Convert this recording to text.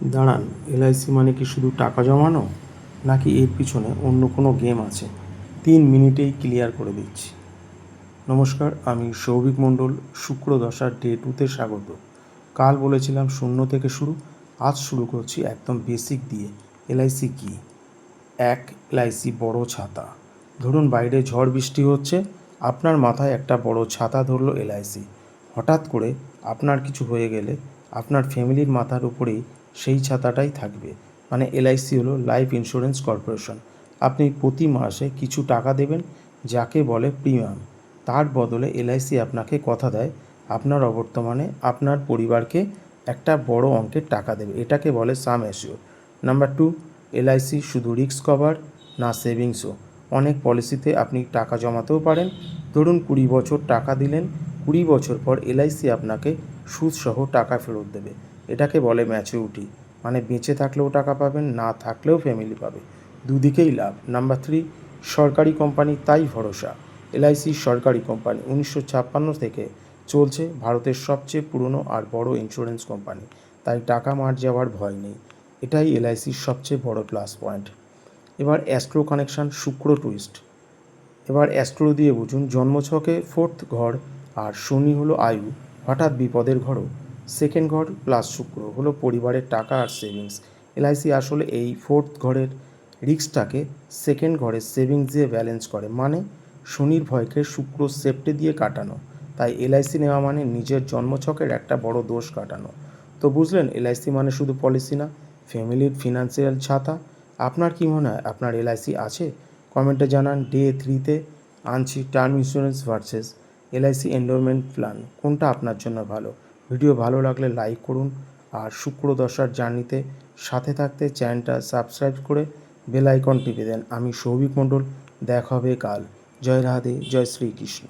দাঁড়ান, এলআইসি মানে কি শুধু টাকা জমানো, নাকি এর পিছনে অন্য কোনো গেম আছে? 3 মিনিটেই ক্লিয়ার করে দিচ্ছি। নমস্কার, আমি সৌভিক মণ্ডল। শুক্র দশার ডে 2তে স্বাগত। কাল বলেছিলাম শূন্য থেকে শুরু, আজ শুরু করছি একদম বেসিক দিয়ে। এলআইসি কি? এলআইসি বড় ছাতা। ধরুন বাইরে ঝড় বৃষ্টি হচ্ছে, আপনার মাথায় একটা বড় ছাতা ধরলো এলআইসি। হঠাৎ করে আপনার কিছু হয়ে গেলে আপনার ফ্যামিলির মাথার উপরেই সেই ছাতাটাই থাকবে। মানে এলআইসি হলো লাইফ ইন্স্যুরেন্স কর্পোরেশন। আপনি প্রতি মাসে কিছু টাকা দেবেন, যাকে বলে প্রিমিয়াম। তার বদলে এলআইসি আপনাকে কথা দেয় আপনার অবর্তমানে আপনার পরিবারকে একটা বড় অঙ্কের টাকা দেবে। এটাকে বলে সাম অ্যাসিওর। নাম্বার 2, এলআইসি শুধু রিস্ক কভার না, সেভিংসও। অনেক পলিসিতে আপনি টাকা জমাতেও পারেন। ধরুন 20 বছর টাকা দিলেন, 20 বছর পর এলআইসি আপনাকে সুদসহ টাকা ফেরত দেবে। এটাকে বলে ম্যাচুরিটি। মানে বেঁচে থাকলেও টাকা পাবেন, না থাকলেও ফ্যামিলি পাবে, দুদিকেই লাভ। নাম্বার 3, সরকারি কোম্পানি তাই ভরসা। এলআইসি সরকারি কোম্পানি, 1956 থেকে চলছে, ভারতের সবচেয়ে পুরনো আর বড় ইন্স্যুরেন্স কোম্পানি। তাই টাকা মার যাওয়ার ভয় নেই। এটাই এলআইসির সবচেয়ে বড় প্লাস পয়েন্ট। এবার অ্যাস্ট্রো কানেকশান, শুক্র টুইস্ট। এবার অ্যাস্ট্রো দিয়ে বুঝুন। জন্মছকে 4th ঘর আর শনি হলো আয়ু, হঠাৎ বিপদের ঘরও। 2nd ঘর প্লাস শুক্র হলো পরিবারের টাকা আর সেভিংস। এলআইসি আসলে এই 4th ঘরের রিস্কটাকে 2nd ঘরের সেভিংস দিয়ে ব্যালেন্স করে। মানে শনির ভয়কে শুক্র সেফটি দিয়ে কাটানো। তাই এলআইসি নেওয়া মানে নিজের জন্মছকের একটা বড় দোষ কাটানো। তো বুঝলেন, এলআইসি মানে শুধু পলিসি না, ফ্যামিলির ফিনান্সিয়াল ছাতা। আপনার কি মনে হয় আপনার এলআইসি আছে? কমেন্টে জানান। ডে 3তে আনছি term insurance versus LIC endowment plan, কোনটা আপনার জন্য ভালো। ভিডিও ভালো লাগলে লাইক করুন, আর শুক্র দশার জার্নিতে সাথে থাকতে চ্যানেলটা সাবস্ক্রাইব করে বেল আইকন টিপে দেন। আমি সৌভিক মণ্ডল, দেখা হবে কাল। জয় রাধে, জয় শ্রীকৃষ্ণ।